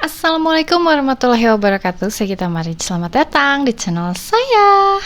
Assalamualaikum warahmatullahi wabarakatuh. Saya Gita Marij. Selamat datang di channel saya.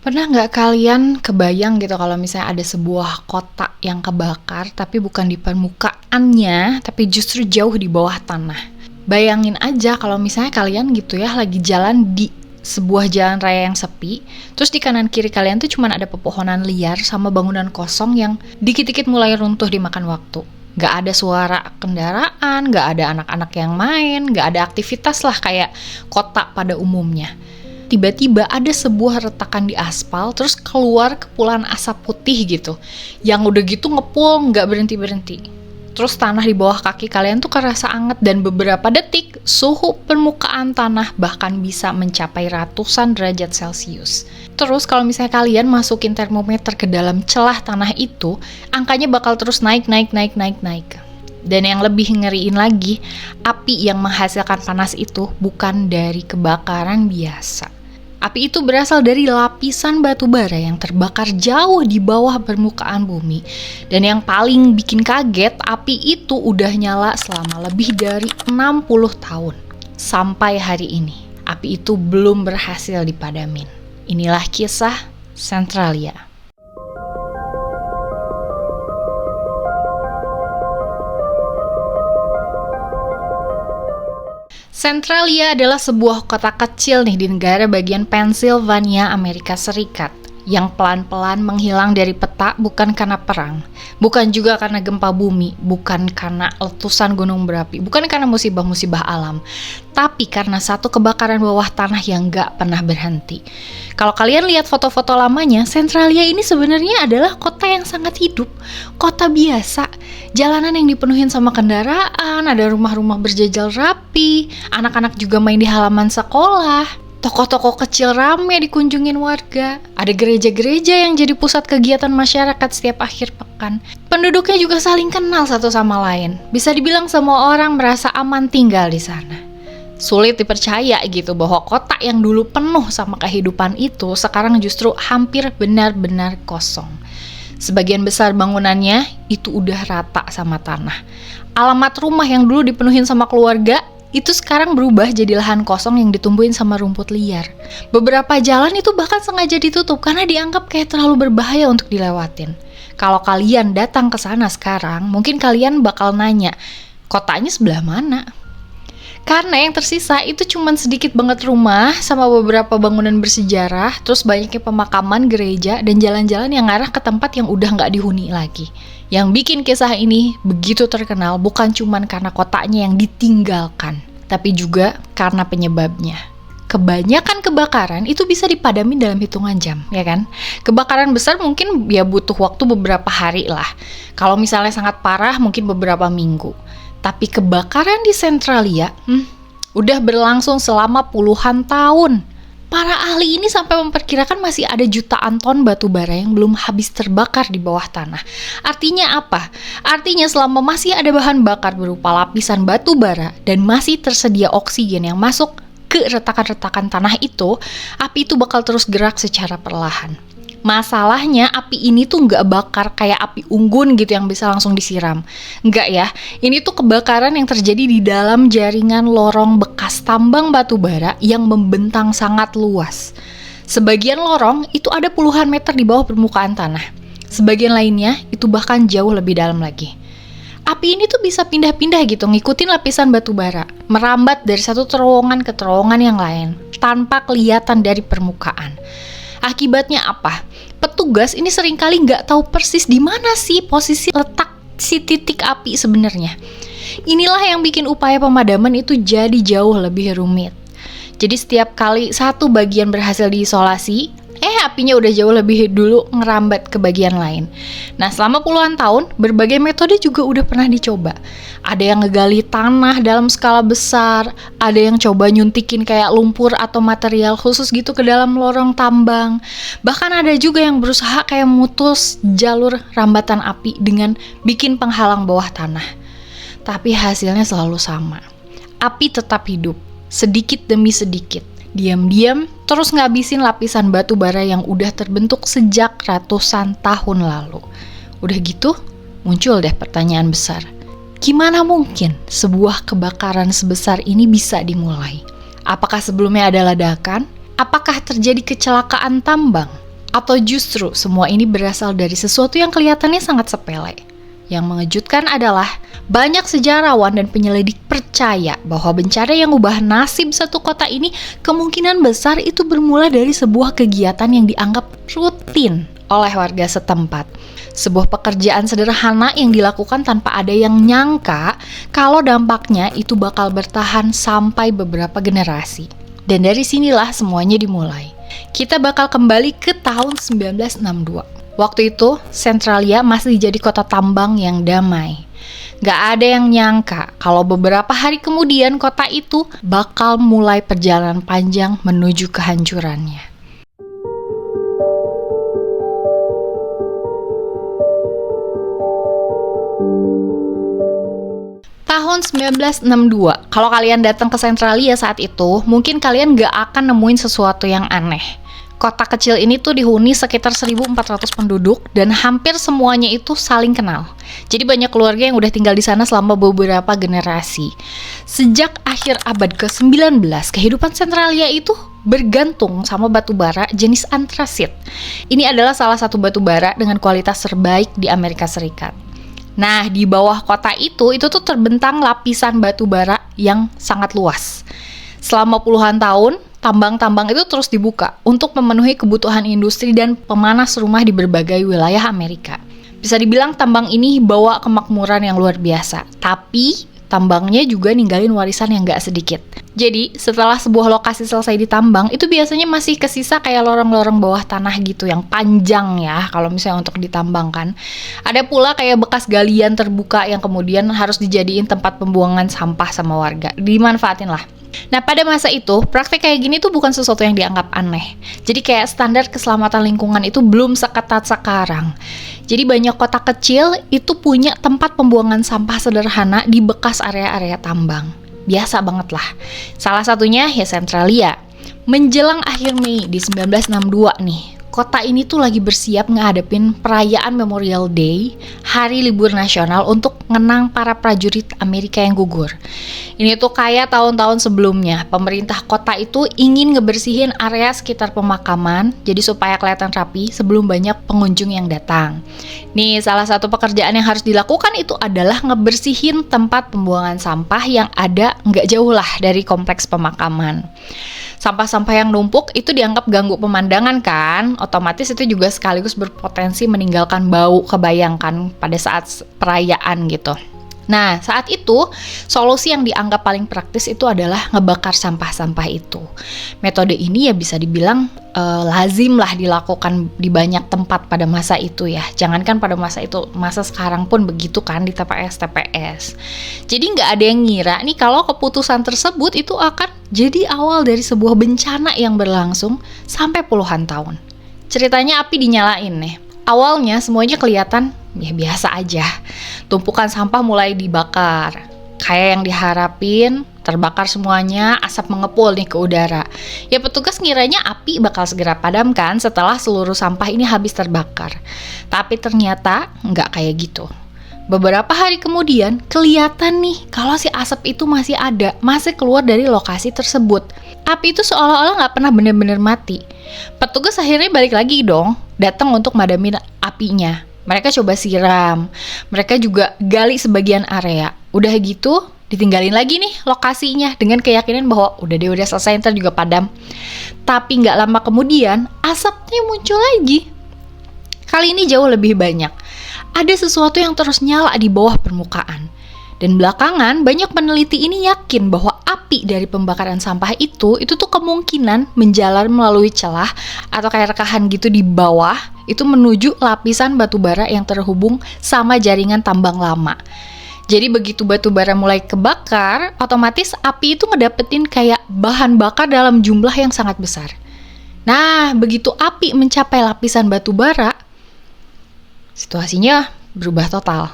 Pernah nggak kalian kebayang gitu kalau misalnya ada sebuah kota yang kebakar tapi bukan di permukaannya, tapi justru jauh di bawah tanah. Bayangin aja kalau misalnya kalian gitu ya lagi jalan di sebuah jalan raya yang sepi, terus di kanan kiri kalian tuh cuma ada pepohonan liar sama bangunan kosong yang dikit-dikit mulai runtuh dimakan waktu. Gak ada suara kendaraan, gak ada anak-anak yang main, gak ada aktivitas lah kayak kota pada umumnya. Tiba-tiba ada sebuah retakan di aspal, terus keluar kepulan asap putih gitu, yang udah gitu ngepul nggak berhenti-berhenti. Terus tanah di bawah kaki kalian tuh kerasa anget, dan beberapa detik suhu permukaan tanah bahkan bisa mencapai ratusan derajat Celcius. Terus kalau misalnya kalian masukin termometer ke dalam celah tanah itu, angkanya bakal terus naik. Dan yang lebih ngeriin lagi, api yang menghasilkan panas itu bukan dari kebakaran biasa. Api itu berasal dari lapisan batu bara yang terbakar jauh di bawah permukaan bumi. Dan yang paling bikin kaget, api itu udah nyala selama lebih dari 60 tahun. Sampai hari ini, api itu belum berhasil dipadamin. Inilah kisah Centralia. Centralia adalah sebuah kota kecil nih di negara bagian Pennsylvania, Amerika Serikat, yang pelan-pelan menghilang dari peta bukan karena perang, bukan juga karena gempa bumi, bukan karena letusan gunung berapi, bukan karena musibah-musibah alam, tapi karena satu kebakaran bawah tanah yang gak pernah berhenti. Kalau kalian lihat foto-foto lamanya, Centralia ini sebenarnya adalah kota yang sangat hidup, kota biasa, jalanan yang dipenuhin sama kendaraan, ada rumah-rumah berjajal rapi, anak-anak juga main di halaman sekolah, toko-toko kecil rame dikunjungin warga, ada gereja-gereja yang jadi pusat kegiatan masyarakat setiap akhir pekan. Penduduknya juga saling kenal satu sama lain, bisa dibilang semua orang merasa aman tinggal di sana. Sulit dipercaya gitu bahwa kota yang dulu penuh sama kehidupan itu sekarang justru hampir benar-benar kosong. Sebagian besar bangunannya itu udah rata sama tanah. Alamat rumah yang dulu dipenuhin sama keluarga itu sekarang berubah jadi lahan kosong yang ditumbuhin sama rumput liar. Beberapa jalan itu bahkan sengaja ditutup karena dianggap kayak terlalu berbahaya untuk dilewatin. Kalau kalian datang ke sana sekarang, mungkin kalian bakal nanya, kotanya sebelah mana? Karena yang tersisa itu cuma sedikit banget rumah sama beberapa bangunan bersejarah, terus banyaknya pemakaman, gereja, dan jalan-jalan yang ngarah ke tempat yang udah nggak dihuni lagi. Yang bikin kisah ini begitu terkenal bukan cuma karena kotanya yang ditinggalkan, tapi juga karena penyebabnya. Kebanyakan kebakaran itu bisa dipadami dalam hitungan jam, ya kan? Kebakaran besar mungkin ya butuh waktu beberapa hari lah. Kalau misalnya sangat parah mungkin beberapa minggu. Tapi kebakaran di Centralia udah berlangsung selama puluhan tahun. Para ahli ini sampai memperkirakan masih ada jutaan ton batu bara yang belum habis terbakar di bawah tanah. Artinya apa? Artinya selama masih ada bahan bakar berupa lapisan batu bara dan masih tersedia oksigen yang masuk ke retakan-retakan tanah itu, api itu bakal terus gerak secara perlahan. Masalahnya api ini tuh nggak bakar kayak api unggun gitu yang bisa langsung disiram. Nggak ya, ini tuh kebakaran yang terjadi di dalam jaringan lorong bekas tambang batu bara yang membentang sangat luas. Sebagian lorong itu ada puluhan meter di bawah permukaan tanah. Sebagian lainnya itu bahkan jauh lebih dalam lagi. Api ini tuh bisa pindah-pindah gitu, ngikutin lapisan batu bara, merambat dari satu terowongan ke terowongan yang lain, tanpa kelihatan dari permukaan. Akibatnya apa? Petugas ini seringkali nggak tahu persis di mana sih posisi letak si titik api sebenarnya. Inilah yang bikin upaya pemadaman itu jadi jauh lebih rumit. Jadi setiap kali satu bagian berhasil diisolasi, apinya udah jauh lebih dulu ngerambat ke bagian lain. Nah, selama puluhan tahun, berbagai metode juga udah pernah dicoba. Ada yang ngegali tanah dalam skala besar, ada yang coba nyuntikin kayak lumpur atau material khusus gitu ke dalam lorong tambang. Bahkan ada juga yang berusaha kayak mutus jalur rambatan api dengan bikin penghalang bawah tanah. Tapi hasilnya selalu sama. Api tetap hidup. sedikit demi sedikit. Diam-diam terus ngabisin lapisan batu bara yang udah terbentuk sejak ratusan tahun lalu. Udah gitu, muncul deh pertanyaan besar. Gimana mungkin sebuah kebakaran sebesar ini bisa dimulai? Apakah sebelumnya ada ledakan? Apakah terjadi kecelakaan tambang? Atau justru semua ini berasal dari sesuatu yang kelihatannya sangat sepele? Yang mengejutkan adalah banyak sejarawan dan penyelidik percaya bahwa bencana yang ubah nasib satu kota ini kemungkinan besar itu bermula dari sebuah kegiatan yang dianggap rutin oleh warga setempat. Sebuah pekerjaan sederhana yang dilakukan tanpa ada yang nyangka kalau dampaknya itu bakal bertahan sampai beberapa generasi. Dan dari sinilah semuanya dimulai. Kita bakal kembali ke tahun 1962. Waktu itu, Centralia masih jadi kota tambang yang damai. Gak ada yang nyangka kalau beberapa hari kemudian kota itu bakal mulai perjalanan panjang menuju kehancurannya. Tahun 1962, kalau kalian datang ke Centralia saat itu, mungkin kalian gak akan nemuin sesuatu yang aneh. Kota kecil ini tuh dihuni sekitar 1.400 penduduk dan hampir semuanya itu saling kenal. Jadi banyak keluarga yang udah tinggal di sana selama beberapa generasi. Sejak akhir abad ke-19, kehidupan Centralia itu bergantung sama batu bara jenis antrasit. Ini adalah salah satu batu bara dengan kualitas terbaik di Amerika Serikat. Nah, di bawah kota itu tuh terbentang lapisan batu bara yang sangat luas. Selama puluhan tahun, tambang-tambang itu terus dibuka untuk memenuhi kebutuhan industri dan pemanas rumah di berbagai wilayah Amerika. Bisa dibilang tambang ini bawa kemakmuran yang luar biasa, tapi tambangnya juga ninggalin warisan yang gak sedikit. Jadi, setelah sebuah lokasi selesai ditambang, itu biasanya masih kesisa kayak lorong-lorong bawah tanah gitu yang panjang ya, kalau misalnya untuk ditambangkan. Ada pula kayak bekas galian terbuka yang kemudian harus dijadiin tempat pembuangan sampah sama warga. Dimanfaatin lah. Nah, pada masa itu, praktek kayak gini tuh bukan sesuatu yang dianggap aneh. Jadi kayak standar keselamatan lingkungan itu belum seketat sekarang. Jadi banyak kota kecil itu punya tempat pembuangan sampah sederhana di bekas area-area tambang. Biasa banget lah. Salah satunya ya Centralia. Menjelang akhir Mei di 1962 nih, kota ini tuh lagi bersiap ngadepin perayaan Memorial Day, hari libur nasional untuk ngenang para prajurit Amerika yang gugur. Ini tuh kayak tahun-tahun sebelumnya, pemerintah kota itu ingin ngebersihin area sekitar pemakaman, jadi supaya kelihatan rapi sebelum banyak pengunjung yang datang. Nih, salah satu pekerjaan yang harus dilakukan itu adalah ngebersihin tempat pembuangan sampah yang ada nggak jauh lah dari kompleks pemakaman. Sampah-sampah yang numpuk itu dianggap ganggu pemandangan kan, otomatis itu juga sekaligus berpotensi meninggalkan bau, kebayangkan pada saat perayaan gitu. Nah, saat itu, solusi yang dianggap paling praktis itu adalah ngebakar sampah-sampah itu. Metode ini ya bisa dibilang lazim lah dilakukan di banyak tempat pada masa itu ya. Jangankan pada masa itu, masa sekarang pun begitu kan di TPS-TPS. Jadi nggak ada yang ngira nih kalau keputusan tersebut itu akan jadi awal dari sebuah bencana yang berlangsung sampai puluhan tahun. Ceritanya api dinyalain nih. Awalnya semuanya kelihatan ya biasa aja. Tumpukan sampah mulai dibakar. Kayak yang diharapin, terbakar semuanya, asap mengepul nih ke udara. Ya petugas ngiranya api bakal segera padam kan setelah seluruh sampah ini habis terbakar. Tapi ternyata nggak kayak gitu. Beberapa hari kemudian kelihatan nih kalau si asap itu masih ada, masih keluar dari lokasi tersebut. Api itu seolah-olah nggak pernah benar-benar mati. Petugas akhirnya balik lagi dong, datang untuk madamin apinya. Mereka coba siram, mereka juga gali sebagian area. Udah gitu, ditinggalin lagi nih lokasinya dengan keyakinan bahwa udah selesai, ntar juga padam. Tapi nggak lama kemudian, asapnya muncul lagi. Kali ini jauh lebih banyak. Ada sesuatu yang terus nyala di bawah permukaan. Dan belakangan banyak peneliti ini yakin bahwa api dari pembakaran sampah itu tuh kemungkinan menjalar melalui celah atau kayak rekahan gitu di bawah itu menuju lapisan batu bara yang terhubung sama jaringan tambang lama. Jadi begitu batu bara mulai kebakar, otomatis api itu ngedapetin kayak bahan bakar dalam jumlah yang sangat besar. Nah, begitu api mencapai lapisan batu bara, situasinya berubah total.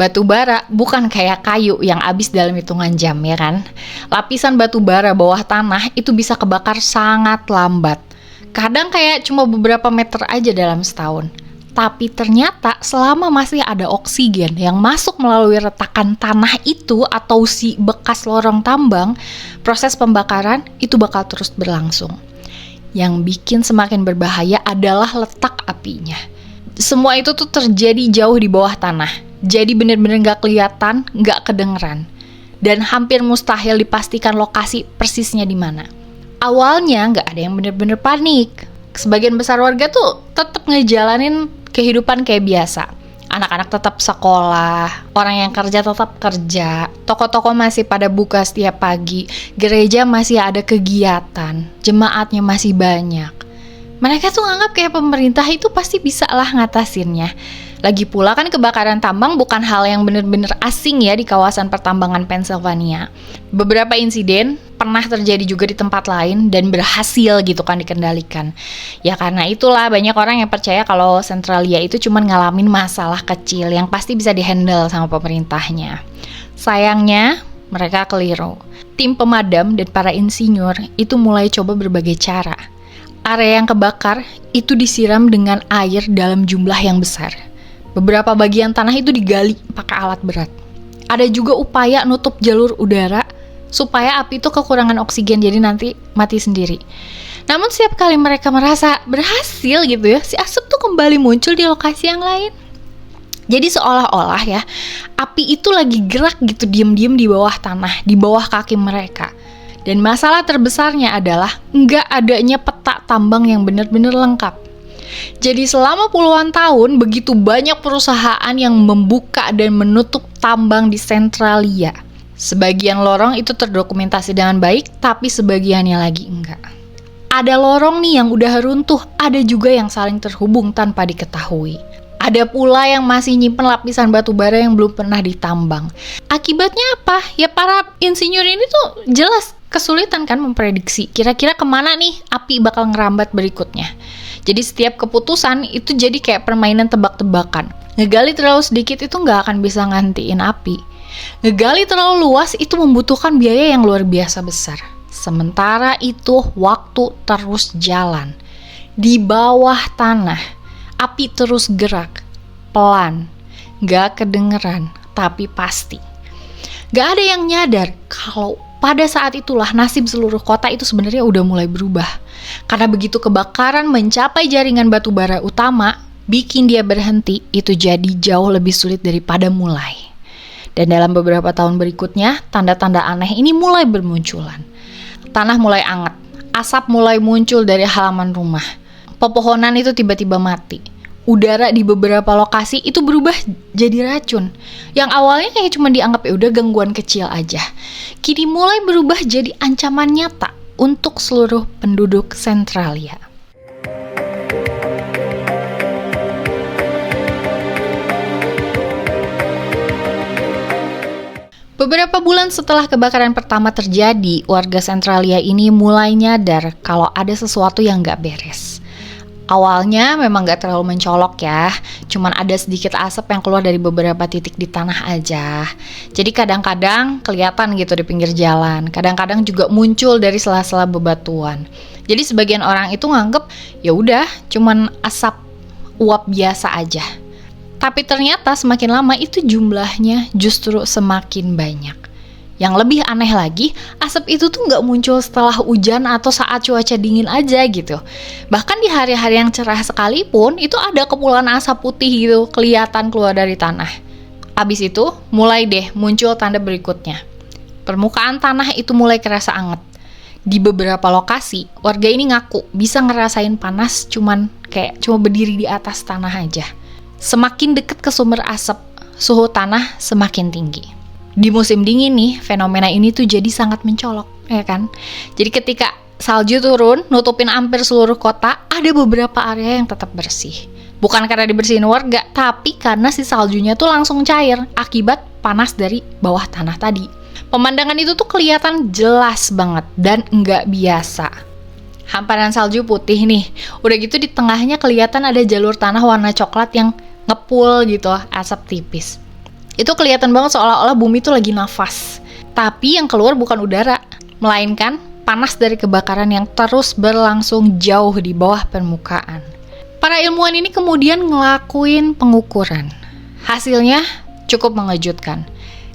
Batu bara bukan kayak kayu yang habis dalam hitungan jam, ya kan? Lapisan batu bara bawah tanah itu bisa kebakar sangat lambat. Kadang kayak cuma beberapa meter aja dalam setahun. Tapi ternyata selama masih ada oksigen yang masuk melalui retakan tanah itu atau si bekas lorong tambang, proses pembakaran itu bakal terus berlangsung. Yang bikin semakin berbahaya adalah letak apinya. Semua itu tuh terjadi jauh di bawah tanah. Jadi bener-bener gak kelihatan, gak kedengeran. Dan hampir mustahil dipastikan lokasi persisnya di mana. Awalnya gak ada yang bener-bener panik. Sebagian besar warga tuh tetap ngejalanin kehidupan kayak biasa. Anak-anak tetap sekolah, orang yang kerja tetap kerja, toko-toko masih pada buka setiap pagi, gereja masih ada kegiatan, jemaatnya masih banyak. Mereka tuh nganggap kayak pemerintah itu pasti bisa lah ngatasinnya. Lagi pula kan kebakaran tambang bukan hal yang bener-bener asing ya di kawasan pertambangan Pennsylvania. Beberapa insiden pernah terjadi juga di tempat lain dan berhasil gitu kan dikendalikan. Ya karena itulah banyak orang yang percaya kalau Centralia itu cuma ngalamin masalah kecil yang pasti bisa dihandle sama pemerintahnya. Sayangnya mereka keliru. Tim pemadam dan para insinyur itu mulai coba berbagai cara. Area yang kebakar itu disiram dengan air dalam jumlah yang besar. Beberapa bagian tanah itu digali pakai alat berat. Ada juga upaya nutup jalur udara supaya api itu kekurangan oksigen jadi nanti mati sendiri. Namun setiap kali mereka merasa berhasil gitu ya, si asap tuh kembali muncul di lokasi yang lain. Jadi seolah-olah ya, api itu lagi gerak gitu diam-diam di bawah tanah, di bawah kaki mereka. Dan masalah terbesarnya adalah nggak adanya peta tambang yang benar-benar lengkap. Jadi selama puluhan tahun, begitu banyak perusahaan yang membuka dan menutup tambang di Centralia. Sebagian lorong itu terdokumentasi dengan baik, tapi sebagiannya lagi enggak. Ada lorong nih yang udah runtuh, ada juga yang saling terhubung tanpa diketahui. Ada pula yang masih nyimpen lapisan batu bara yang belum pernah ditambang. Akibatnya apa? Ya para insinyur ini tuh jelas kesulitan kan memprediksi kira-kira kemana nih api bakal ngerambat berikutnya. Jadi setiap keputusan itu jadi kayak permainan tebak-tebakan. Ngegali terlalu sedikit itu nggak akan bisa ngantiin api. Ngegali terlalu luas itu membutuhkan biaya yang luar biasa besar. Sementara itu waktu terus jalan. Di bawah tanah, api terus gerak. Pelan, nggak kedengeran, tapi pasti. Nggak ada yang nyadar kalau pada saat itulah nasib seluruh kota itu sebenarnya udah mulai berubah. Karena begitu kebakaran mencapai jaringan batu bara utama, bikin dia berhenti, itu jadi jauh lebih sulit daripada mulai. Dan dalam beberapa tahun berikutnya, tanda-tanda aneh ini mulai bermunculan. Tanah mulai anget, asap mulai muncul dari halaman rumah. Pepohonan itu tiba-tiba mati. Udara di beberapa lokasi itu berubah jadi racun. Yang awalnya kayak cuma dianggap ya udah gangguan kecil aja. Kini mulai berubah jadi ancaman nyata untuk seluruh penduduk Centralia. Beberapa bulan setelah kebakaran pertama terjadi, warga Centralia ini mulai nyadar kalau ada sesuatu yang gak beres. Awalnya memang gak terlalu mencolok ya, cuman ada sedikit asap yang keluar dari beberapa titik di tanah aja. Jadi kadang-kadang kelihatan gitu di pinggir jalan, kadang-kadang juga muncul dari sela-sela bebatuan. Jadi sebagian orang itu nganggep ya udah cuman asap uap biasa aja. Tapi ternyata semakin lama itu jumlahnya justru semakin banyak. Yang lebih aneh lagi, asap itu tuh nggak muncul setelah hujan atau saat cuaca dingin aja gitu. Bahkan di hari-hari yang cerah sekalipun, itu ada kepulan asap putih gitu kelihatan keluar dari tanah. Abis itu, mulai deh muncul tanda berikutnya. Permukaan tanah itu mulai kerasa anget. Di beberapa lokasi, warga ini ngaku bisa ngerasain panas cuma berdiri di atas tanah aja. Semakin dekat ke sumber asap, suhu tanah semakin tinggi. Di musim dingin nih, fenomena ini tuh jadi sangat mencolok, ya kan? Jadi ketika salju turun, nutupin hampir seluruh kota, ada beberapa area yang tetap bersih. Bukan karena dibersihin warga, tapi karena si saljunya tuh langsung cair, akibat panas dari bawah tanah tadi. Pemandangan itu tuh kelihatan jelas banget, dan nggak biasa. Hamparan salju putih nih, udah gitu di tengahnya kelihatan ada jalur tanah warna coklat yang ngepul gitu, asap tipis. Itu kelihatan banget seolah-olah bumi itu lagi nafas. Tapi yang keluar bukan udara, melainkan panas dari kebakaran yang terus berlangsung jauh di bawah permukaan. Para ilmuwan ini kemudian ngelakuin pengukuran. Hasilnya cukup mengejutkan.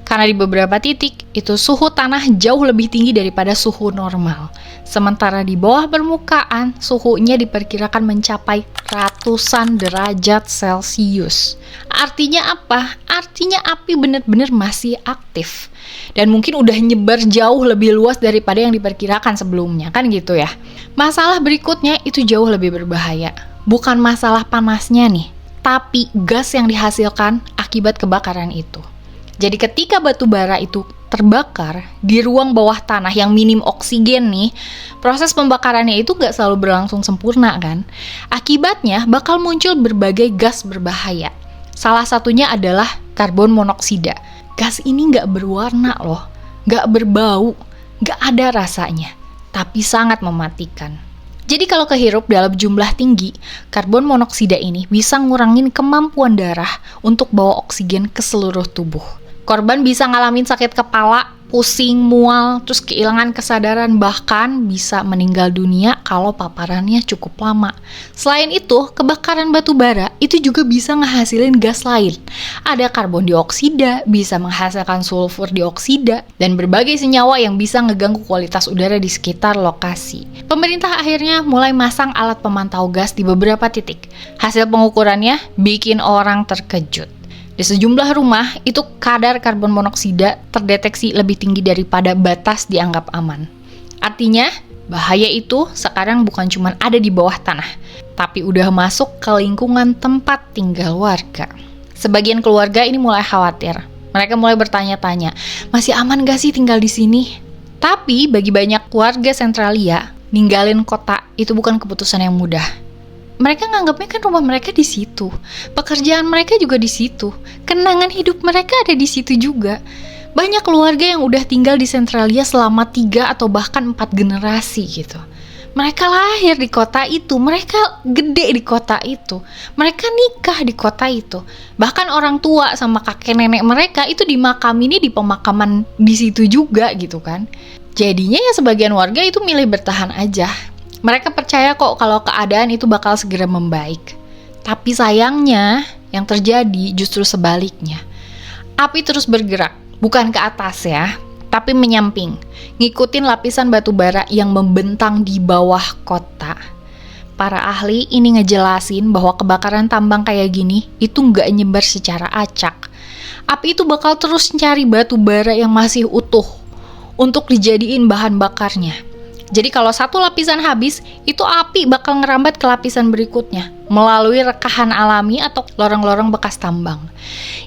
Karena di beberapa titik, itu suhu tanah jauh lebih tinggi daripada suhu normal. Sementara di bawah permukaan, suhunya diperkirakan mencapai ratusan derajat Celcius. Artinya apa? Artinya api benar-benar masih aktif. Dan mungkin udah nyebar jauh lebih luas daripada yang diperkirakan sebelumnya, kan gitu ya. Masalah berikutnya itu jauh lebih berbahaya. Bukan masalah panasnya nih, tapi gas yang dihasilkan akibat kebakaran itu. Jadi ketika batu bara itu terbakar di ruang bawah tanah yang minim oksigen nih, proses pembakarannya itu nggak selalu berlangsung sempurna kan. Akibatnya bakal muncul berbagai gas berbahaya. Salah satunya adalah karbon monoksida. Gas ini nggak berwarna loh, nggak berbau, nggak ada rasanya, tapi sangat mematikan. Jadi kalau kehirup dalam jumlah tinggi, karbon monoksida ini bisa ngurangin kemampuan darah untuk bawa oksigen ke seluruh tubuh. Korban bisa ngalamin sakit kepala, pusing, mual, terus kehilangan kesadaran, bahkan bisa meninggal dunia kalau paparannya cukup lama. Selain itu, kebakaran batu bara itu juga bisa ngehasilin gas lain. Ada karbon dioksida, bisa menghasilkan sulfur dioksida, dan berbagai senyawa yang bisa ngeganggu kualitas udara di sekitar lokasi. Pemerintah akhirnya mulai masang alat pemantau gas di beberapa titik. Hasil pengukurannya bikin orang terkejut. Di sejumlah rumah, itu kadar karbon monoksida terdeteksi lebih tinggi daripada batas dianggap aman. Artinya, bahaya itu sekarang bukan cuma ada di bawah tanah, tapi udah masuk ke lingkungan tempat tinggal warga. Sebagian keluarga ini mulai khawatir. Mereka mulai bertanya-tanya, masih aman gak sih tinggal di sini? Tapi bagi banyak warga Sentralia, ninggalin kota itu bukan keputusan yang mudah. Mereka nganggapnya kan rumah mereka di situ, pekerjaan mereka juga di situ, kenangan hidup mereka ada di situ juga. Banyak keluarga yang udah tinggal di Sentralia selama 3 atau bahkan 4 generasi gitu. Mereka lahir di kota itu, mereka gede di kota itu, mereka nikah di kota itu. Bahkan orang tua sama kakek nenek mereka itu dimakam ini di pemakaman di situ juga gitu kan. Jadinya ya sebagian warga itu milih bertahan aja. Mereka percaya kok kalau keadaan itu bakal segera membaik. Tapi sayangnya, yang terjadi justru sebaliknya. Api terus bergerak, bukan ke atas ya, tapi menyamping, ngikutin lapisan batu bara yang membentang di bawah kota. Para ahli ini ngejelasin bahwa kebakaran tambang kayak gini itu nggak nyebar secara acak. Api itu bakal terus cari batu bara yang masih utuh untuk dijadiin bahan bakarnya. Jadi kalau satu lapisan habis, itu api bakal ngerambat ke lapisan berikutnya melalui rekahan alami atau lorong-lorong bekas tambang.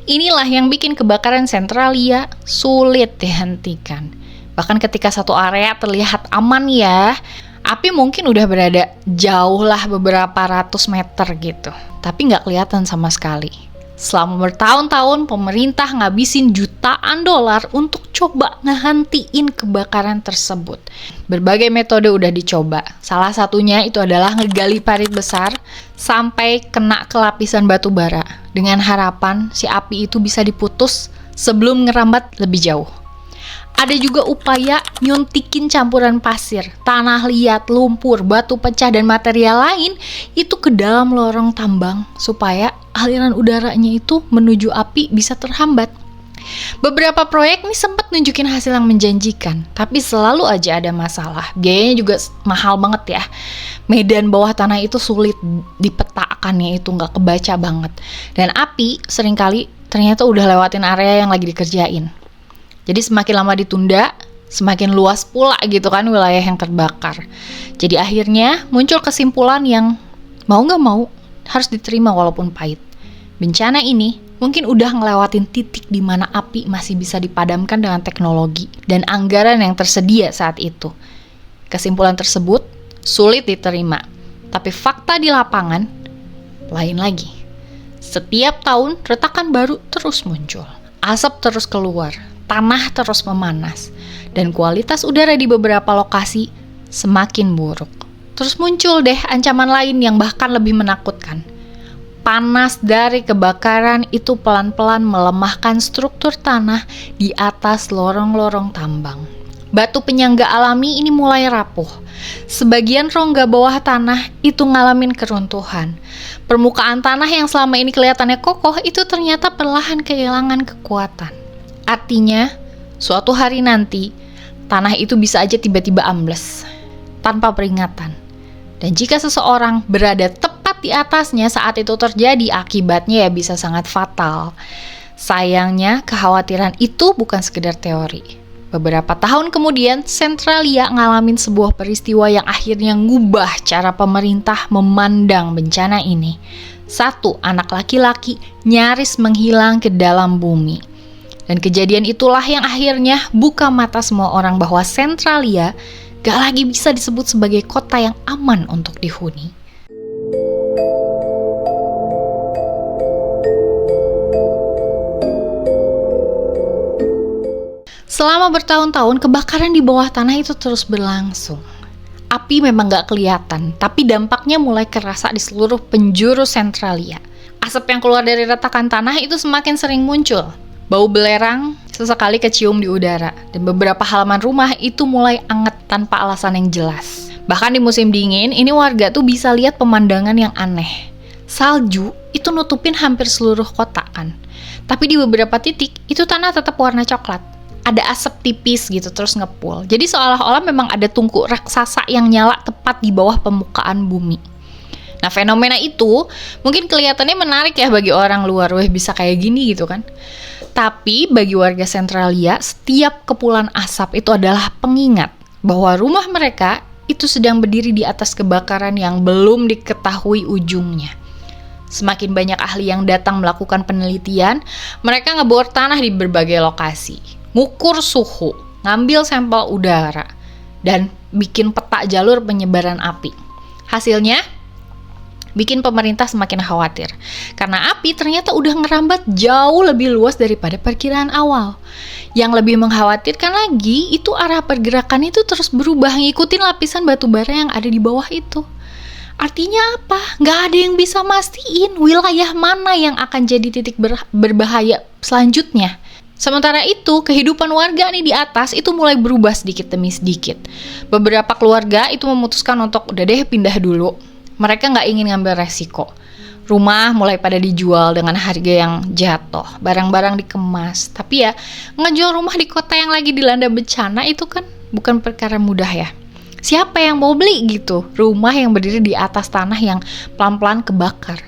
Inilah yang bikin kebakaran Sentralia sulit dihentikan. Bahkan ketika satu area terlihat aman ya, api mungkin udah berada jauh lah beberapa ratus meter gitu, tapi nggak kelihatan sama sekali. Selama bertahun-tahun, pemerintah ngabisin jutaan dolar untuk coba ngehentiin kebakaran tersebut. Berbagai metode udah dicoba. Salah satunya itu adalah ngegali parit besar sampai kena ke lapisan batu bara, dengan harapan si api itu bisa diputus sebelum ngerambat lebih jauh. Ada juga upaya nyuntikin campuran pasir, tanah liat, lumpur, batu pecah, dan material lain itu ke dalam lorong tambang supaya aliran udaranya itu menuju api bisa terhambat. Beberapa proyek ini sempat nunjukin hasil yang menjanjikan, tapi selalu aja ada masalah. Biayanya juga mahal banget ya. Medan bawah tanah itu sulit dipetakannya, itu nggak kebaca banget. Dan api seringkali ternyata udah lewatin area yang lagi dikerjain. Jadi semakin lama ditunda, semakin luas pula gitu kan wilayah yang terbakar. Jadi akhirnya muncul kesimpulan yang mau nggak mau harus diterima walaupun pahit. Bencana ini mungkin udah ngelewatin titik di mana api masih bisa dipadamkan dengan teknologi dan anggaran yang tersedia saat itu. Kesimpulan tersebut sulit diterima, tapi fakta di lapangan lain lagi. Setiap tahun retakan baru terus muncul, asap terus keluar, tanah terus memanas, dan kualitas udara di beberapa lokasi semakin buruk. Terus muncul deh ancaman lain yang bahkan lebih menakutkan. panas dari kebakaran itu pelan-pelan melemahkan struktur tanah di atas lorong-lorong tambang. Batu penyangga alami ini mulai rapuh. Sebagian rongga bawah tanah itu ngalamin keruntuhan. Permukaan tanah yang selama ini kelihatannya kokoh itu ternyata perlahan kehilangan kekuatan. Artinya, suatu hari nanti, tanah itu bisa aja tiba-tiba ambles, tanpa peringatan. Dan jika seseorang berada tepat di atasnya saat itu terjadi, akibatnya ya bisa sangat fatal. Sayangnya, kekhawatiran itu bukan sekedar teori. Beberapa tahun kemudian, Centralia ngalamin sebuah peristiwa yang akhirnya ngubah cara pemerintah memandang bencana ini. Satu anak laki-laki nyaris menghilang ke dalam bumi. Dan kejadian itulah yang akhirnya buka mata semua orang bahwa Centralia gak lagi bisa disebut sebagai kota yang aman untuk dihuni. Selama bertahun-tahun, kebakaran di bawah tanah itu terus berlangsung. Api memang gak kelihatan, tapi dampaknya mulai kerasa di seluruh penjuru Centralia. Asap yang keluar dari retakan tanah itu semakin sering muncul. Bau belerang sesekali kecium di udara, dan beberapa halaman rumah itu mulai anget tanpa alasan yang jelas. Bahkan di musim dingin, ini warga tuh bisa lihat pemandangan yang aneh. Salju itu nutupin hampir seluruh kota kan. Tapi di beberapa titik, itu tanah tetap warna coklat. Ada asap tipis gitu terus ngepul. Jadi seolah-olah memang ada tungku raksasa yang nyala tepat di bawah permukaan bumi. Nah, fenomena itu mungkin kelihatannya menarik ya bagi orang luar, wah bisa kayak gini gitu kan. Tapi bagi warga Centralia, setiap kepulan asap itu adalah pengingat bahwa rumah mereka itu sedang berdiri di atas kebakaran yang belum diketahui ujungnya. Semakin banyak ahli yang datang melakukan penelitian, mereka ngebor tanah di berbagai lokasi. Ngukur suhu, ngambil sampel udara, dan bikin peta jalur penyebaran api. Hasilnya, bikin pemerintah semakin khawatir. Karena api ternyata udah ngerambat jauh lebih luas daripada perkiraan awal. Yang lebih mengkhawatirkan lagi, itu arah pergerakan itu terus berubah, ngikutin lapisan batu bara yang ada di bawah itu. Artinya apa? Nggak ada yang bisa mastiin wilayah mana yang akan jadi titik berbahaya selanjutnya. Sementara itu, kehidupan warga nih di atas itu mulai berubah sedikit demi sedikit. Beberapa keluarga itu memutuskan untuk udah deh pindah dulu. Mereka nggak ingin ngambil resiko. Rumah mulai pada dijual dengan harga yang jatuh. Barang-barang dikemas. Tapi ya, ngejual rumah di kota yang lagi dilanda bencana itu kan bukan perkara mudah ya. Siapa yang mau beli gitu? Rumah yang berdiri di atas tanah yang pelan-pelan kebakar.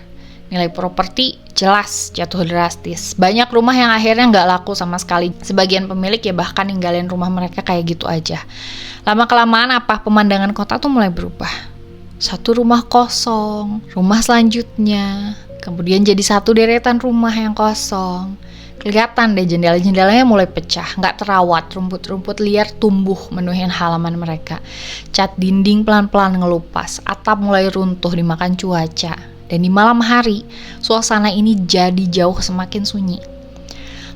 Nilai properti jelas jatuh drastis. Banyak rumah yang akhirnya nggak laku sama sekali. Sebagian pemilik ya bahkan ninggalin rumah mereka kayak gitu aja. Lama-kelamaan pemandangan kota tuh mulai berubah. Satu rumah kosong, rumah selanjutnya, kemudian jadi satu deretan rumah yang kosong. Kelihatan deh jendela-jendelanya mulai pecah, nggak terawat, rumput-rumput liar tumbuh menuhin halaman mereka. Cat dinding pelan-pelan ngelupas, atap mulai runtuh dimakan cuaca. Dan di malam hari, suasana ini jadi jauh semakin sunyi.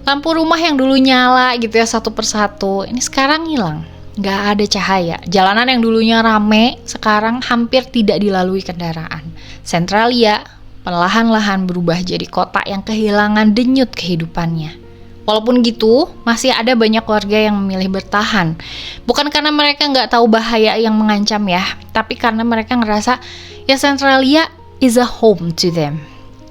Lampu rumah yang dulu nyala gitu ya satu persatu, ini sekarang hilang. Nggak ada cahaya. Jalanan yang dulunya rame, sekarang hampir tidak dilalui kendaraan. Centralia perlahan-lahan berubah jadi kota yang kehilangan denyut kehidupannya. Walaupun gitu, masih ada banyak warga yang memilih bertahan. Bukan karena mereka nggak tahu bahaya yang mengancam ya, tapi karena mereka ngerasa ya Centralia is a home to them.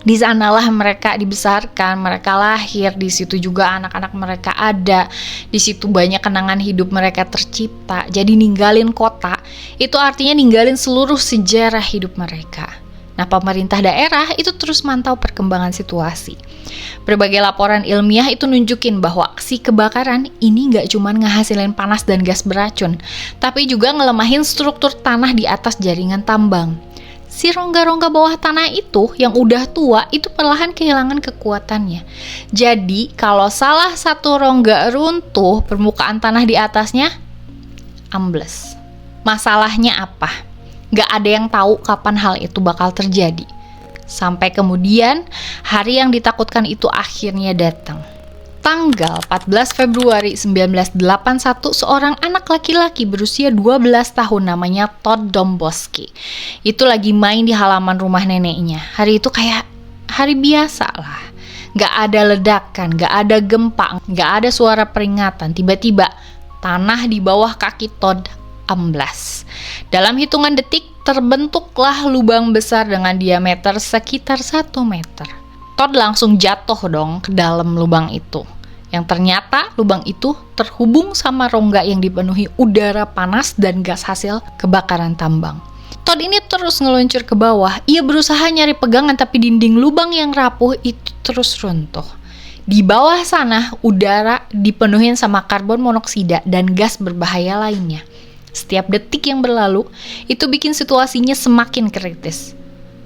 Di sanalah mereka dibesarkan, mereka lahir, di situ juga anak-anak mereka ada, di situ banyak kenangan hidup mereka tercipta. Jadi ninggalin kota, itu artinya ninggalin seluruh sejarah hidup mereka. Nah, pemerintah daerah itu terus mantau perkembangan situasi. Berbagai laporan ilmiah itu nunjukin bahwa aksi kebakaran ini nggak cuma ngehasilin panas dan gas beracun, tapi juga ngelemahin struktur tanah di atas jaringan tambang. Si rongga-rongga bawah tanah itu yang udah tua itu perlahan kehilangan kekuatannya. Jadi kalau salah satu rongga runtuh, permukaan tanah di atasnya ambles. Masalahnya apa? Gak ada yang tahu kapan hal itu bakal terjadi. Sampai kemudian hari yang ditakutkan itu akhirnya datang. Tanggal 14 Februari 1981, seorang anak laki-laki berusia 12 tahun namanya Todd Domboski. Itu lagi main di halaman rumah neneknya. Hari itu kayak hari biasa lah. Nggak ada ledakan, nggak ada gempa, nggak ada suara peringatan. Tiba-tiba tanah di bawah kaki Todd amblas. Dalam hitungan detik terbentuklah lubang besar dengan diameter sekitar 1 meter. Todd langsung jatuh dong ke dalam lubang itu. Yang ternyata lubang itu terhubung sama rongga yang dipenuhi udara panas dan gas hasil kebakaran tambang. Todd ini terus ngeluncur ke bawah. Ia berusaha nyari pegangan tapi dinding lubang yang rapuh itu terus runtuh. Di bawah sana udara dipenuhi sama karbon monoksida dan gas berbahaya lainnya. Setiap detik yang berlalu itu bikin situasinya semakin kritis.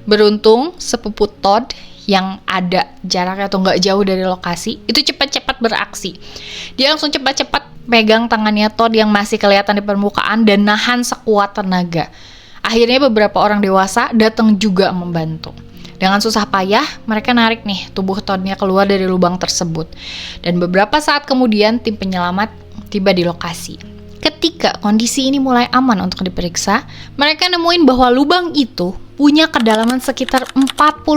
Beruntung sepupu Todd yang ada jaraknya atau nggak jauh dari lokasi itu cepat-cepat beraksi. Dia langsung cepat-cepat pegang tangannya Todd yang masih kelihatan di permukaan dan nahan sekuat tenaga. Akhirnya beberapa orang dewasa datang juga membantu. Dengan susah payah mereka narik nih tubuh Toddnya keluar dari lubang tersebut. Dan beberapa saat kemudian tim penyelamat tiba di lokasi. Ketika kondisi ini mulai aman untuk diperiksa, mereka nemuin bahwa lubang itu punya kedalaman sekitar 45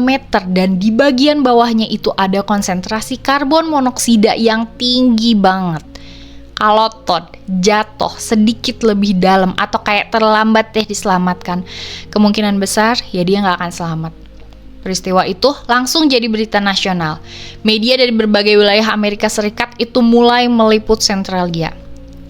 meter dan di bagian bawahnya itu ada konsentrasi karbon monoksida yang tinggi banget. Kalau Todd jatuh sedikit lebih dalam atau kayak terlambat diselamatkan, kemungkinan besar ya dia nggak akan selamat. Peristiwa itu langsung jadi berita nasional. Media dari berbagai wilayah Amerika Serikat itu mulai meliput Centralia.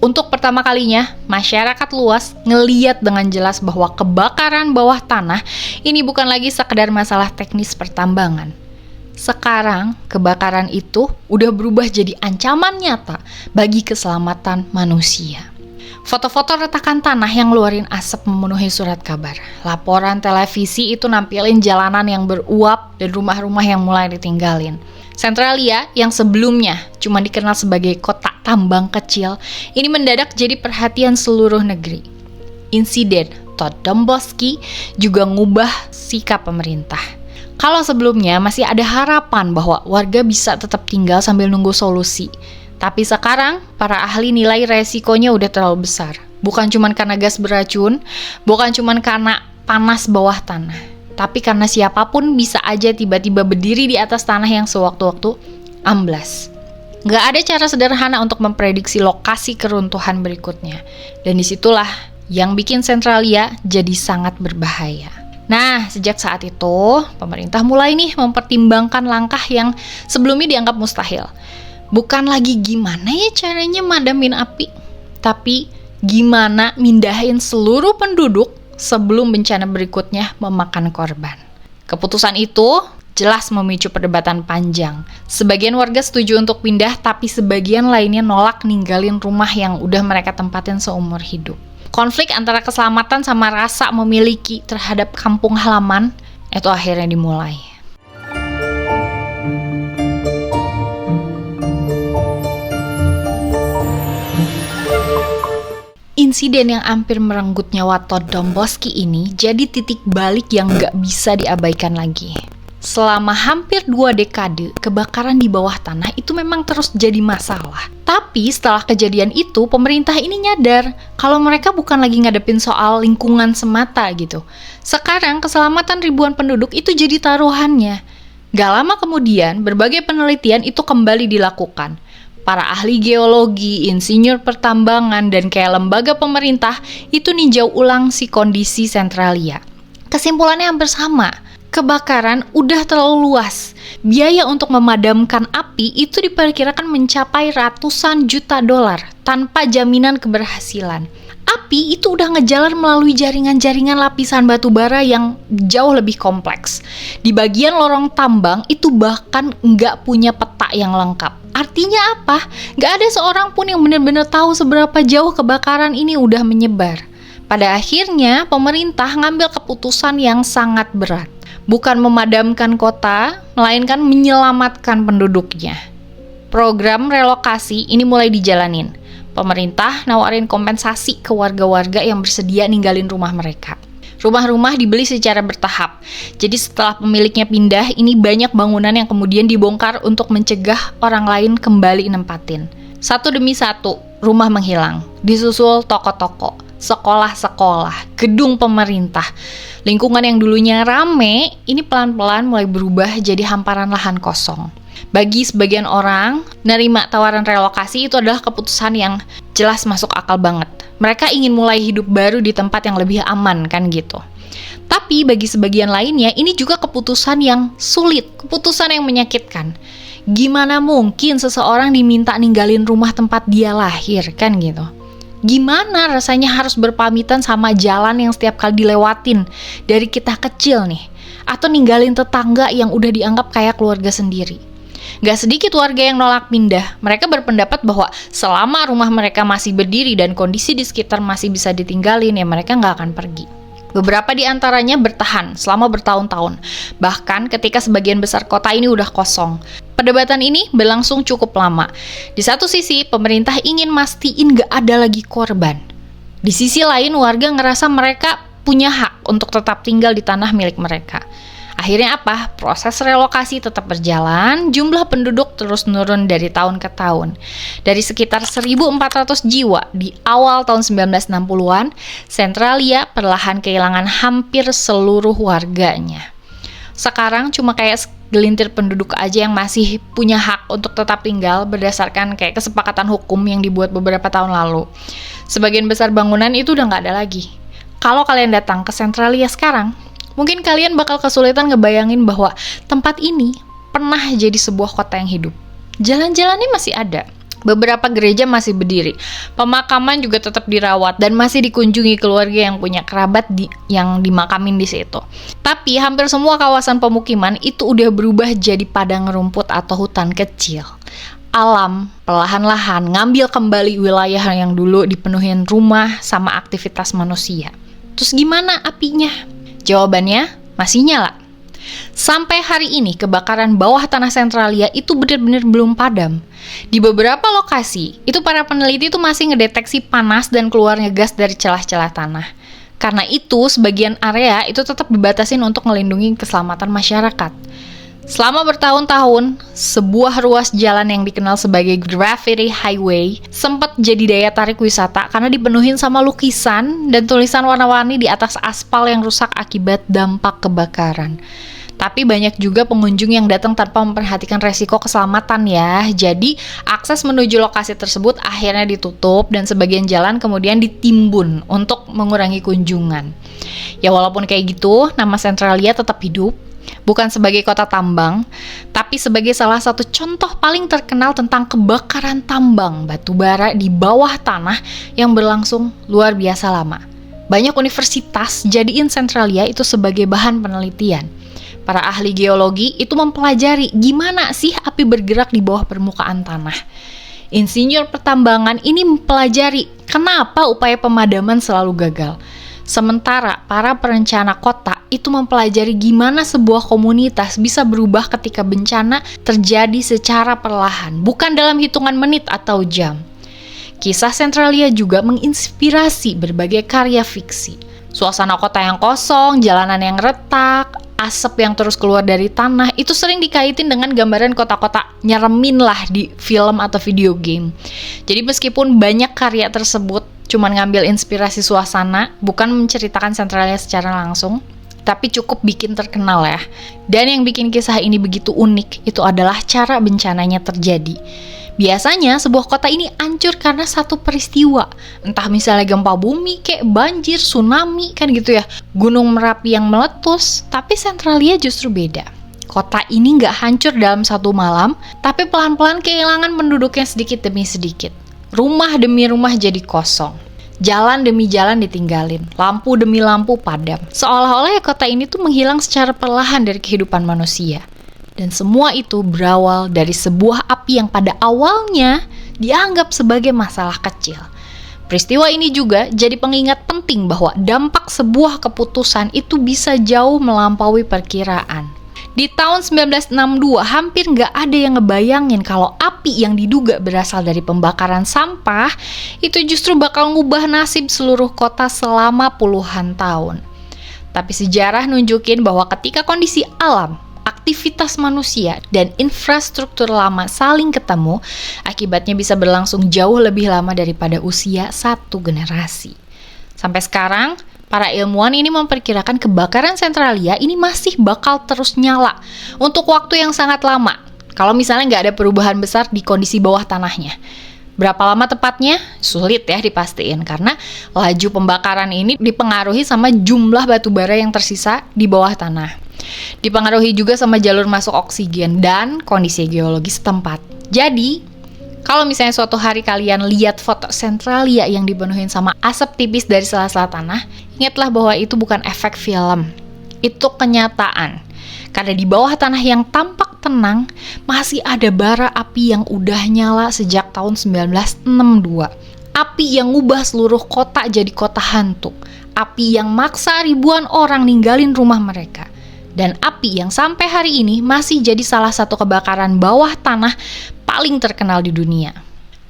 Untuk pertama kalinya, masyarakat luas ngeliat dengan jelas bahwa kebakaran bawah tanah ini bukan lagi sekedar masalah teknis pertambangan. Sekarang, kebakaran itu udah berubah jadi ancaman nyata bagi keselamatan manusia. Foto-foto retakan tanah yang ngeluarin asap memenuhi surat kabar. Laporan televisi itu nampilin jalanan yang beruap dan rumah-rumah yang mulai ditinggalin. Centralia yang sebelumnya cuma dikenal sebagai kota tambang kecil, ini mendadak jadi perhatian seluruh negeri. Insiden Todd Domboski juga ngubah sikap pemerintah. Kalau sebelumnya masih ada harapan bahwa warga bisa tetap tinggal sambil nunggu solusi, tapi sekarang para ahli nilai resikonya udah terlalu besar. Bukan cuma karena gas beracun, bukan cuma karena panas bawah tanah, tapi karena siapapun bisa aja tiba-tiba berdiri di atas tanah yang sewaktu-waktu amblas. Nggak ada cara sederhana untuk memprediksi lokasi keruntuhan berikutnya. Dan disitulah yang bikin Centralia jadi sangat berbahaya. Nah, sejak saat itu, pemerintah mulai nih mempertimbangkan langkah yang sebelumnya dianggap mustahil. Bukan lagi gimana ya caranya madamin api, tapi gimana mindahin seluruh penduduk sebelum bencana berikutnya memakan korban. Keputusan itu jelas memicu perdebatan panjang. Sebagian warga setuju untuk pindah, tapi sebagian lainnya nolak ninggalin rumah yang udah mereka tempatin seumur hidup. Konflik antara keselamatan sama rasa memiliki terhadap kampung halaman itu akhirnya dimulai. Insiden yang hampir merenggut nyawa Todd Domboski ini jadi titik balik yang gak bisa diabaikan lagi. Selama hampir 2 dekade, kebakaran di bawah tanah itu memang terus jadi masalah. Tapi setelah kejadian itu, pemerintah ini nyadar kalau mereka bukan lagi ngadepin soal lingkungan semata gitu. Sekarang keselamatan ribuan penduduk itu jadi taruhannya. Gak lama kemudian, berbagai penelitian itu kembali dilakukan. Para ahli geologi, insinyur pertambangan, dan kayak lembaga pemerintah itu ninjau ulang si kondisi Centralia. Kesimpulannya hampir sama. Kebakaran udah terlalu luas. Biaya untuk memadamkan api itu diperkirakan mencapai ratusan juta dolar tanpa jaminan keberhasilan. Api itu udah ngejalar melalui jaringan-jaringan lapisan batu bara yang jauh lebih kompleks. Di bagian lorong tambang itu bahkan nggak punya peta yang lengkap. Artinya apa? Nggak ada seorang pun yang benar-benar tahu seberapa jauh kebakaran ini udah menyebar. Pada akhirnya, pemerintah ngambil keputusan yang sangat berat. Bukan memadamkan kota, melainkan menyelamatkan penduduknya. Program relokasi ini mulai dijalanin. Pemerintah nawarin kompensasi ke warga-warga yang bersedia ninggalin rumah mereka. Rumah-rumah dibeli secara bertahap. Jadi setelah pemiliknya pindah, ini banyak bangunan yang kemudian dibongkar untuk mencegah orang lain kembali nempatin. Satu demi satu, rumah menghilang. Disusul toko-toko. sekolah-sekolah, gedung pemerintah. Lingkungan yang dulunya rame, ini pelan-pelan mulai berubah jadi hamparan lahan kosong. Bagi sebagian orang, nerima tawaran relokasi itu adalah keputusan yang jelas masuk akal banget. Mereka ingin mulai hidup baru di tempat yang lebih aman, kan gitu. Tapi bagi sebagian lainnya, ini juga keputusan yang sulit, keputusan yang menyakitkan. Gimana mungkin seseorang diminta ninggalin rumah tempat dia lahir, kan gitu. Gimana rasanya harus berpamitan sama jalan yang setiap kali dilewatin dari kita kecil nih, atau ninggalin tetangga yang udah dianggap kayak keluarga sendiri. Gak sedikit warga yang nolak pindah. Mereka berpendapat bahwa selama rumah mereka masih berdiri dan kondisi di sekitar masih bisa ditinggalin, ya mereka gak akan pergi. Beberapa di antaranya bertahan selama bertahun-tahun, bahkan ketika sebagian besar kota ini udah kosong. Perdebatan ini berlangsung cukup lama. Di satu sisi, pemerintah ingin mastiin gak ada lagi korban. Di sisi lain, warga ngerasa mereka punya hak untuk tetap tinggal di tanah milik mereka. Akhirnya apa? Proses relokasi tetap berjalan, jumlah penduduk terus menurun dari tahun ke tahun. Dari sekitar 1.400 jiwa di awal tahun 1960-an, Centralia perlahan kehilangan hampir seluruh warganya. Sekarang cuma kayak segelintir penduduk aja yang masih punya hak untuk tetap tinggal berdasarkan kayak kesepakatan hukum yang dibuat beberapa tahun lalu. Sebagian besar bangunan itu udah nggak ada lagi. Kalau kalian datang ke Centralia sekarang, mungkin kalian bakal kesulitan ngebayangin bahwa tempat ini pernah jadi sebuah kota yang hidup. Jalan-jalannya masih ada. Beberapa gereja masih berdiri. Pemakaman juga tetap dirawat dan masih dikunjungi keluarga yang punya kerabat yang dimakamin di situ. Tapi hampir semua kawasan pemukiman itu udah berubah jadi padang rumput atau hutan kecil. Alam perlahan-lahan ngambil kembali wilayah yang dulu dipenuhin rumah sama aktivitas manusia. Terus gimana apinya? Jawabannya masih nyala. Sampai hari ini kebakaran bawah tanah Centralia itu benar-benar belum padam. Di beberapa lokasi, itu para peneliti itu masih ngedeteksi panas dan keluarnya gas dari celah-celah tanah. Karena itu, sebagian area itu tetap dibatasin untuk melindungi keselamatan masyarakat. Selama bertahun-tahun, sebuah ruas jalan yang dikenal sebagai Graffiti Highway sempat jadi daya tarik wisata karena dipenuhin sama lukisan dan tulisan warna-warni di atas aspal yang rusak akibat dampak kebakaran. Tapi banyak juga pengunjung yang datang tanpa memperhatikan resiko keselamatan ya. Jadi akses menuju lokasi tersebut akhirnya ditutup dan sebagian jalan kemudian ditimbun untuk mengurangi kunjungan. Ya walaupun kayak gitu, nama Centralia tetap hidup. Bukan sebagai kota tambang, tapi sebagai salah satu contoh paling terkenal tentang kebakaran tambang batu bara di bawah tanah yang berlangsung luar biasa lama. Banyak universitas jadiin Centralia itu sebagai bahan penelitian. Para ahli geologi itu mempelajari gimana sih api bergerak di bawah permukaan tanah. Insinyur pertambangan ini mempelajari kenapa upaya pemadaman selalu gagal. Sementara para perencana kota itu mempelajari gimana sebuah komunitas bisa berubah ketika bencana terjadi secara perlahan, bukan dalam hitungan menit atau jam. Kisah Centralia juga menginspirasi berbagai karya fiksi. Suasana kota yang kosong, jalanan yang retak, asap yang terus keluar dari tanah, itu sering dikaitin dengan gambaran kota-kota nyeremin lah di film atau video game. Jadi meskipun banyak karya tersebut cuman ngambil inspirasi suasana, bukan menceritakan Centralia secara langsung, tapi cukup bikin terkenal ya. Dan yang bikin kisah ini begitu unik, itu adalah cara bencananya terjadi. Biasanya sebuah kota ini hancur karena satu peristiwa, entah misalnya gempa bumi, kayak banjir, tsunami, kan gitu ya, gunung Merapi yang meletus. Tapi Centralia justru beda. Kota ini nggak hancur dalam satu malam, tapi pelan-pelan kehilangan penduduknya sedikit demi sedikit. Rumah demi rumah jadi kosong. Jalan demi jalan ditinggalin, lampu demi lampu padam. Seolah-olah kota ini tuh menghilang secara perlahan dari kehidupan manusia. Dan semua itu berawal dari sebuah api yang pada awalnya dianggap sebagai masalah kecil. Peristiwa ini juga jadi pengingat penting bahwa dampak sebuah keputusan itu bisa jauh melampaui perkiraan. Di tahun 1962, hampir nggak ada yang ngebayangin kalau api yang diduga berasal dari pembakaran sampah itu justru bakal ngubah nasib seluruh kota selama puluhan tahun. Tapi sejarah nunjukin bahwa ketika kondisi alam, aktivitas manusia, dan infrastruktur lama saling ketemu, akibatnya bisa berlangsung jauh lebih lama daripada usia satu generasi. Sampai sekarang, para ilmuwan ini memperkirakan kebakaran Centralia ini masih bakal terus nyala untuk waktu yang sangat lama, kalau misalnya nggak ada perubahan besar di kondisi bawah tanahnya. Berapa lama tepatnya? Sulit ya dipastiin, karena laju pembakaran ini dipengaruhi sama jumlah batu bara yang tersisa di bawah tanah. Dipengaruhi juga sama jalur masuk oksigen dan kondisi geologi setempat. Jadi, kalau misalnya suatu hari kalian lihat foto Centralia yang dipenuhi sama asap tipis dari sela-sela tanah, ingatlah bahwa itu bukan efek film. Itu kenyataan. Karena di bawah tanah yang tampak tenang, masih ada bara api yang udah nyala sejak tahun 1962. Api yang ngubah seluruh kota jadi kota hantu. Api yang maksa ribuan orang ninggalin rumah mereka. Dan api yang sampai hari ini masih jadi salah satu kebakaran bawah tanah paling terkenal di dunia.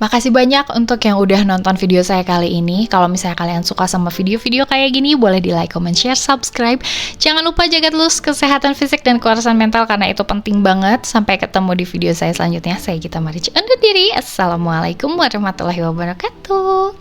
Makasih banyak untuk yang udah nonton video saya kali ini. Kalau misalnya kalian suka sama video-video kayak gini, boleh di like, comment, share, subscribe. Jangan lupa jaga terus kesehatan fisik dan kewarasan mental karena itu penting banget. Sampai ketemu di video saya selanjutnya. Saya Gita Marici undur diri. Assalamualaikum warahmatullahi wabarakatuh.